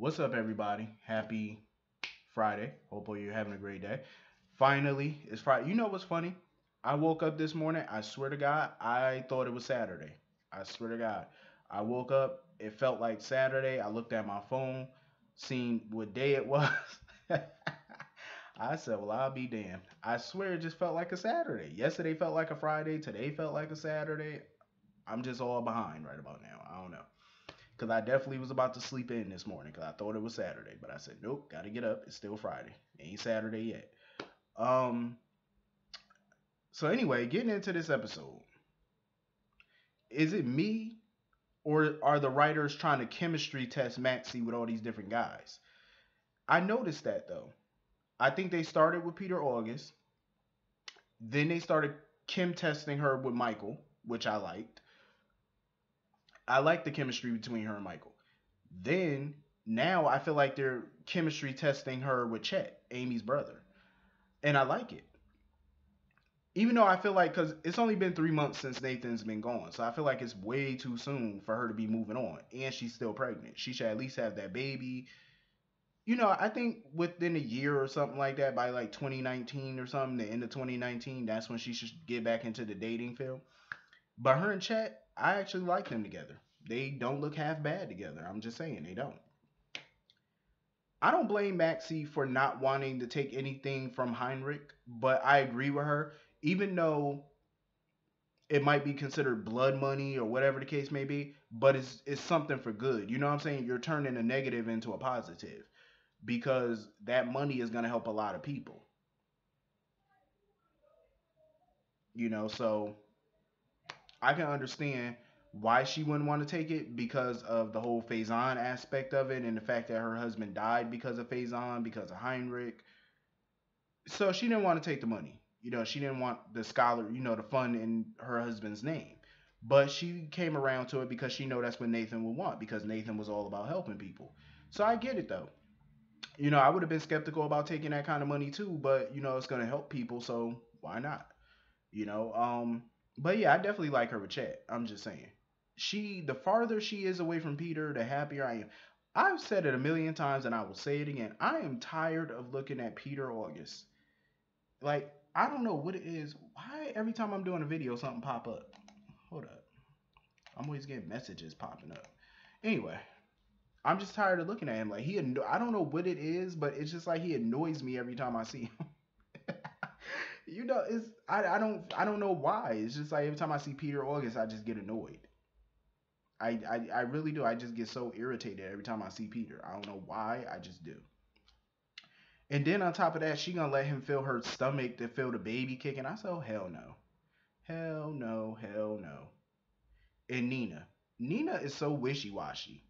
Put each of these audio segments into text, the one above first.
What's up, everybody? Happy Friday. Hopefully, you're having a great day. Finally, it's Friday. You know what's funny? I woke up this morning. I swear to God, I thought it was Saturday. I swear to God. I woke up. It felt like Saturday. I looked at my phone, seen what day it was. I said, well, I'll be damned. I swear it just felt like a Saturday. Yesterday felt like a Friday. Today felt like a Saturday. I'm just all behind right about now. I don't know. Because I definitely was about to sleep in this morning because I thought it was Saturday. But I said, nope, got to get up. It's still Friday. It ain't Saturday yet. Um. So anyway, getting into this episode, is it me or are the writers trying to chemistry test Maxie with all these different guys? I noticed that though. I think they started with Peter August. Then they started chem testing her with Michael, which I liked. I liked the chemistry between her and Michael. Then now I feel like they're chemistry testing her with Chet, Amy's brother, and I like it. Even though I feel like because it's only been 3 months since Nathan's been gone, so I feel like it's way too soon for her to be moving on, and she's still pregnant. She should at least have that baby. I think within a year or something like that, by like 2019 or something, the end of 2019, that's when she should get back into the dating field. But her and Chet, I actually like them together. They don't look half bad together. I'm just saying they don't. I don't blame Maxie for not wanting to take anything from Heinrich, but I agree with her. Even though it might be considered blood money or whatever the case may be, but it's something for good. You know what I'm saying? You're turning a negative into a positive because that money is going to help a lot of people. So I can understand why she wouldn't want to take it because of the whole Faison aspect of it and the fact that her husband died because of Faison, because of Heinrich. So she didn't want to take the money. She didn't want the scholar, the fund in her husband's name. But she came around to it because she know that's what Nathan would want because Nathan was all about helping people. So I get it though. I would have been skeptical about taking that kind of money too, but it's gonna help people, so why not? You know, um, but yeah, I definitely like her with Chet. I'm just saying. The farther she is away from Peter, the happier I am. I've said it a million times and I will say it again. I am tired of looking at Peter August. Like, I don't know what it is. Why every time I'm doing a video, something pop up? Hold up. I'm always getting messages popping up. Anyway, I'm just tired of looking at him. Like I don't know what it is, but it's just like he annoys me every time I see him. It's I don't know why. It's just like every time I see Peter August, I just get annoyed. I really do. I just get so irritated every time I see Peter. I don't know why. I just do. And then on top of that, she gonna let him feel her stomach to feel the baby kicking. I said, oh hell no, hell no, hell no. And Nina is so wishy washy.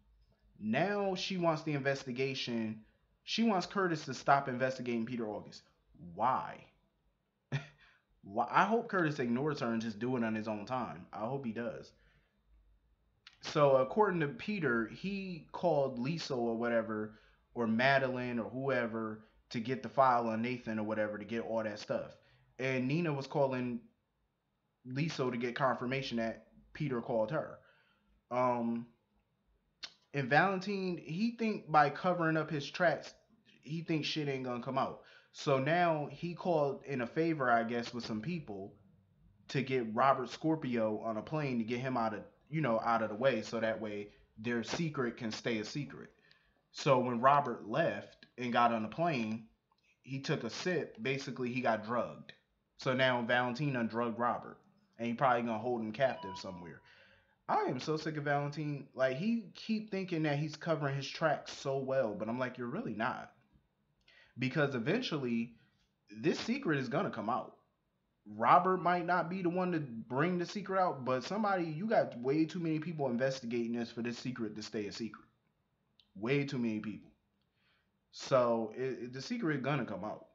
Now she wants the investigation. She wants Curtis to stop investigating Peter August. Why? Why? I hope Curtis ignores her and just do it on his own time. I hope he does. So according to Peter, he called Lisa or whatever, or Madeline or whoever to get the file on Nathan or whatever to get all that stuff. And Nina was calling Lisa to get confirmation that Peter called her. Um, and Valentine, he think by covering up his tracks, he thinks shit ain't gonna come out. So now he called in a favor, I guess, with some people to get Robert Scorpio on a plane to get him out of the way, so that way their secret can stay a secret. So when Robert left and got on the plane, he took a sip. Basically, he got drugged. So now Valentine undrugged Robert, and he probably gonna hold him captive somewhere. I am so sick of Valentine. Like he keep thinking that he's covering his tracks so well, but I'm like, you're really not, because eventually this secret is gonna come out. Robert might not be the one to bring the secret out, but somebody, you got way too many people investigating this for this secret to stay a secret. Way too many people. So the secret is gonna come out,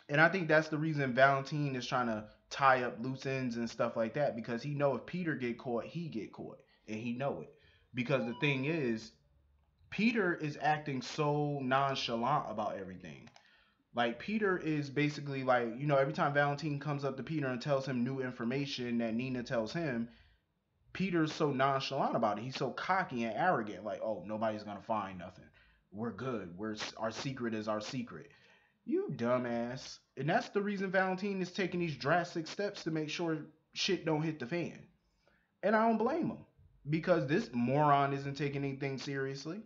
and I think that's the reason Valentine is trying to tie up loose ends and stuff like that because he know if Peter get caught, he get caught, and he know it. Because the thing is, Peter is acting so nonchalant about everything. Like Peter is basically like, every time Valentine comes up to Peter and tells him new information that Nina tells him, Peter's so nonchalant about it. He's so cocky and arrogant, like, oh, nobody's gonna find nothing. we're good. Our secret is our secret. You dumbass. And that's the reason Valentine is taking these drastic steps to make sure shit don't hit the fan. And I don't blame him because this moron isn't taking anything seriously.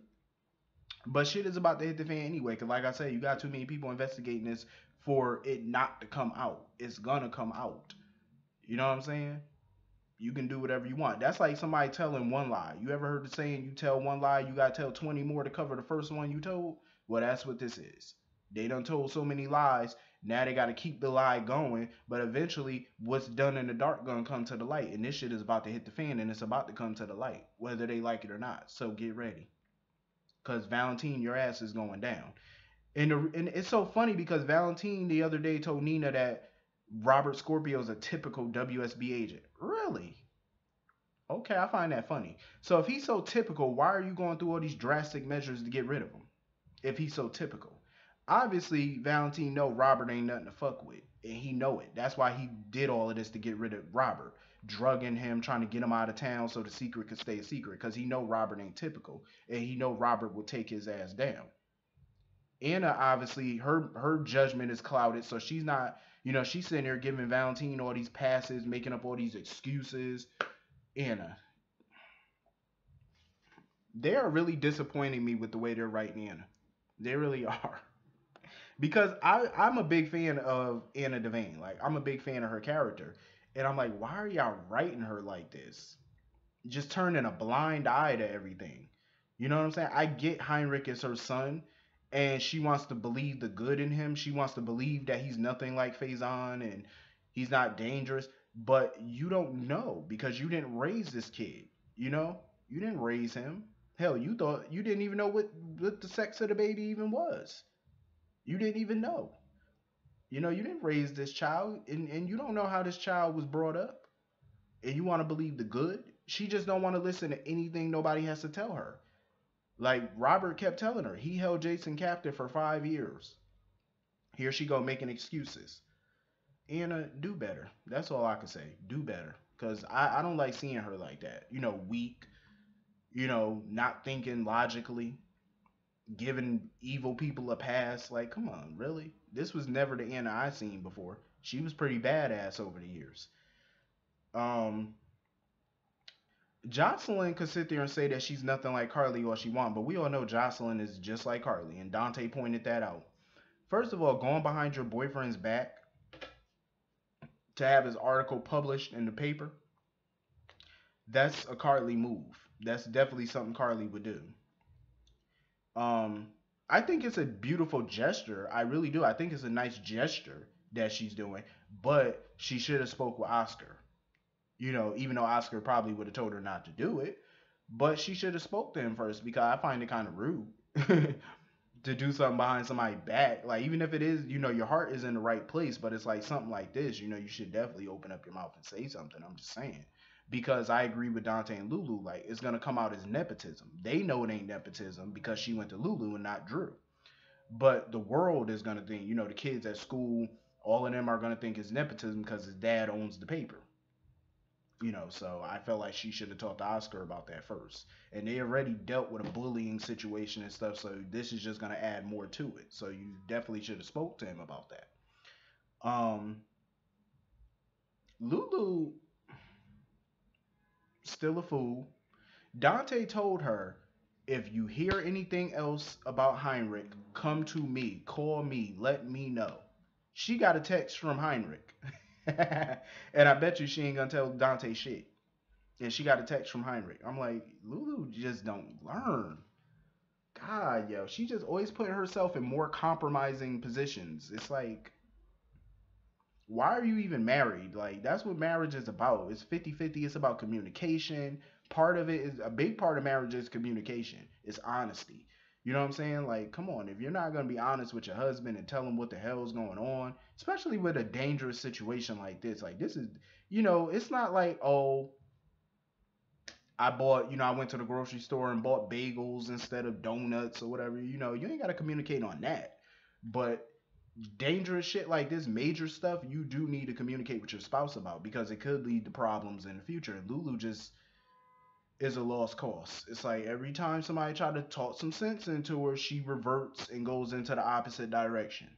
But shit is about to hit the fan anyway. Cause like I said, you got too many people investigating this for it not to come out. It's gonna come out. You know what I'm saying? You can do whatever you want. That's like somebody telling one lie. You ever heard the saying, you tell one lie, you gotta tell 20 more to cover the first one you told? Well, that's what this is. They done told so many lies. Now they gotta keep the lie going, but eventually what's done in the dark gonna come to the light. And this shit is about to hit the fan and it's about to come to the light, whether they like it or not. So get ready. Cause Valentine, your ass is going down. And it's so funny because Valentine the other day told Nina that Robert Scorpio is a typical WSB agent. Really? Okay, I find that funny. So if he's so typical, why are you going through all these drastic measures to get rid of him? If he's so typical. Obviously, Valentine know Robert ain't nothing to fuck with. And he know it. That's why he did all of this to get rid of Robert. Drugging him, trying to get him out of town so the secret could stay a secret. Because he know Robert ain't typical. And he know Robert will take his ass down. Anna obviously her judgment is clouded, so she's not, she's sitting there giving Valentine all these passes, making up all these excuses. Anna, they are really disappointing me with the way they're writing Anna. They really are. Because I'm a big fan of Anna Devane. Like I'm a big fan of her character. And I'm like, why are y'all writing her like this? Just turning a blind eye to everything. You know what I'm saying? I get Heinrich is her son, and she wants to believe the good in him. She wants to believe that he's nothing like Faison and he's not dangerous. But you don't know because you didn't raise this kid. You know, you didn't raise him. Hell, you didn't even know what the sex of the baby even was. You didn't even know. You didn't raise this child, and you don't know how this child was brought up. And you want to believe the good. She just don't want to listen to anything nobody has to tell her. Like Robert kept telling her, he held Jason captive for 5 years. Here she go making excuses. Anna, do better. That's all I can say. Do better. Cause I don't like seeing her like that. Weak, not thinking logically, giving evil people a pass. Like, come on, really? This was never the Anna I seen before. She was pretty badass over the years. Um, Jocelyn could sit there and say that she's nothing like Carly all she want, but we all know Jocelyn is just like Carly, and Dante pointed that out. First of all, going behind your boyfriend's back to have his article published in the paper, that's a Carly move. That's definitely something Carly would do. Um, I think it's a beautiful gesture. I really do. I think it's a nice gesture that she's doing, but she should have spoke with Oscar. Even though Oscar probably would have told her not to do it, but she should have spoke to him first because I find it kind of rude to do something behind somebody's back. Like even if it is, your heart is in the right place, but it's like something like this, you should definitely open up your mouth and say something. I'm just saying. Because I agree with Dante and Lulu, like it's gonna come out as nepotism. They know it ain't nepotism because she went to Lulu and not Drew. But the world is gonna think, the kids at school, all of them are gonna think it's nepotism because his dad owns the paper. So I felt like she should have talked to Oscar about that first. And they already dealt with a bullying situation and stuff, so this is just gonna add more to it. So you definitely should have spoke to him about that. Um, Lulu still a fool. Dante told her, if you hear anything else about Heinrich, come to me, call me, let me know. She got a text from Heinrich. And I bet you she ain't gonna tell Dante shit. And she got a text from Heinrich. I'm like, Lulu just don't learn. God, yo, she just always putting herself in more compromising positions. It's like, why are you even married? Like, that's what marriage is about. It's 50-50. It's about communication. Part of it is a big part of marriage is communication. It's honesty. You know what I'm saying? Like, come on, if you're not going to be honest with your husband and tell him what the hell is going on, especially with a dangerous situation like this is, it's not like, oh, I bought, I went to the grocery store and bought bagels instead of donuts or whatever. You ain't got to communicate on that. But dangerous shit like this, major stuff, you do need to communicate with your spouse about because it could lead to problems in the future. And Lulu just, is a lost cause. It's like every time somebody try to talk some sense into her, she reverts and goes into the opposite direction.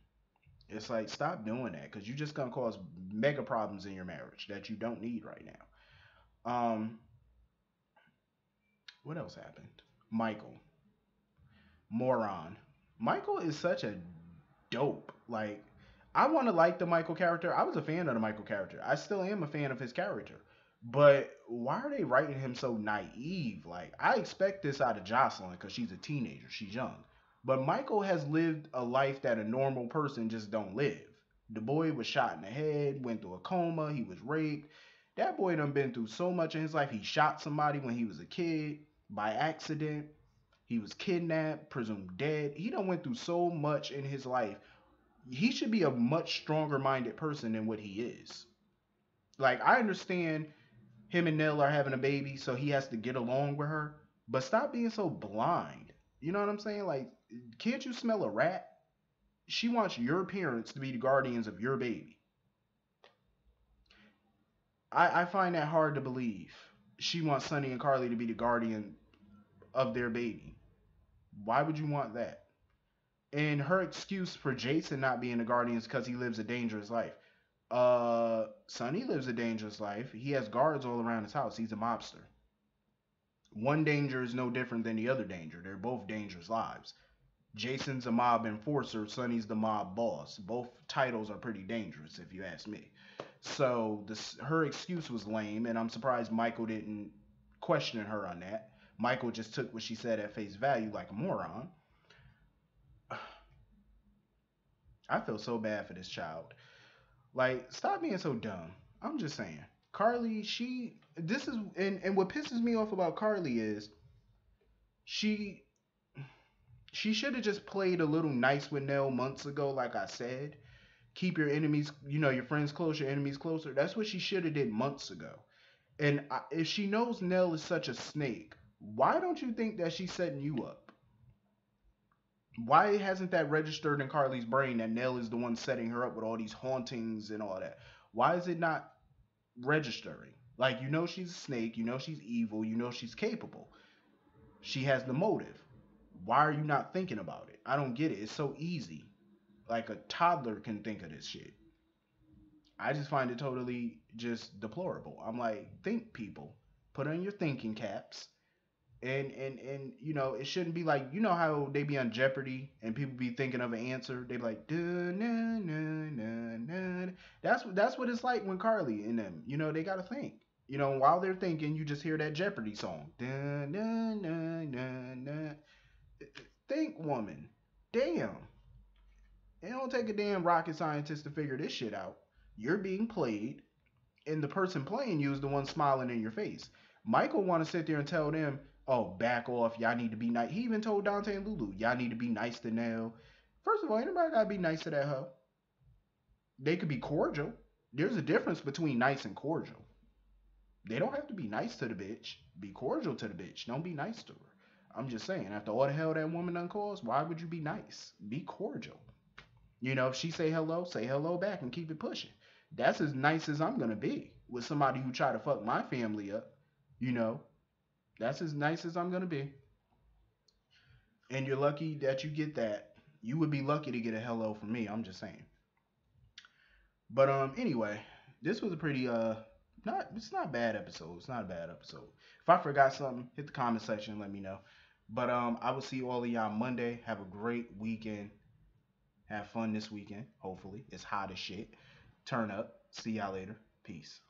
It's like stop doing that because you're just gonna cause mega problems in your marriage that you don't need right now. What else happened? Michael, moron. Michael is such a dope. Like, I want to like the Michael character. I was a fan of the Michael character. I still am a fan of his character. But why are they writing him so naive? Like, I expect this out of Jocelyn because she's a teenager. She's young. But Michael has lived a life that a normal person just don't live. The boy was shot in the head, went through a coma, he was raped. That boy done been through so much in his life. He shot somebody when he was a kid by accident. He was kidnapped, presumed dead. He done went through so much in his life. He should be a much stronger minded person than what he is. Like, I understand him and Nell are having a baby, so he has to get along with her. But stop being so blind. You know what I'm saying? Like, can't you smell a rat? She wants your parents to be the guardians of your baby. I find that hard to believe. She wants Sonny and Carly to be the guardian of their baby. Why would you want that? And her excuse for Jason not being the guardian is because he lives a dangerous life. Sonny lives a dangerous life. He has guards all around his house. He's a mobster. One danger is no different than the other danger. They're both dangerous lives. Jason's a mob enforcer. Sonny's the mob boss. Both titles are pretty dangerous, if you ask me. So her excuse was lame, and I'm surprised Michael didn't question her on that. Michael just took what she said at face value like a moron. I feel so bad for this child. Like, stop being so dumb. I'm just saying. Carly, this is, and what pisses me off about Carly is she, she should have just played a little nice with Nell months ago, like I said. Keep your enemies, your friends close, your enemies closer. That's what she should have did months ago. And if she knows Nell is such a snake, why don't you think that she's setting you up? Why hasn't that registered in Carly's brain that Nell is the one setting her up with all these hauntings and all that? Why is it not registering? Like, she's a snake, she's evil, she's capable. She has the motive. Why are you not thinking about it? I don't get it. It's so easy. Like a toddler can think of this shit. I just find it totally just deplorable. I'm like, think, people. Put on your thinking caps. And it shouldn't be like, how they be on Jeopardy and people be thinking of an answer. They be like, duh, na, na, na, na. That's what it's like when Carly and them, they gotta think. While they're thinking, you just hear that Jeopardy song. Duh, na, na, na, na. Think, woman. Damn. It don't take a damn rocket scientist to figure this shit out. You're being played, and the person playing you is the one smiling in your face. Michael want to sit there and tell them, "Oh, back off. Y'all need to be nice." He even told Dante and Lulu, "Y'all need to be nice to Nell." First of all, anybody gotta be nice to that hoe. They could be cordial. There's a difference between nice and cordial. They don't have to be nice to the bitch. Be cordial to the bitch. Don't be nice to her. I'm just saying, after all the hell that woman done caused, why would you be nice? Be cordial. If she say hello back and keep it pushing. That's as nice as I'm gonna be with somebody who try to fuck my family up. You know, that's as nice as I'm gonna be. And you're lucky that you get that. You would be lucky to get a hello from me. I'm just saying. But anyway, this was a pretty not it's not a bad episode. It's not a bad episode. If I forgot something, hit the comment section and let me know. But I will see all of y'all Monday. Have a great weekend. Have fun this weekend. Hopefully, it's hot as shit. Turn up. See y'all later. Peace.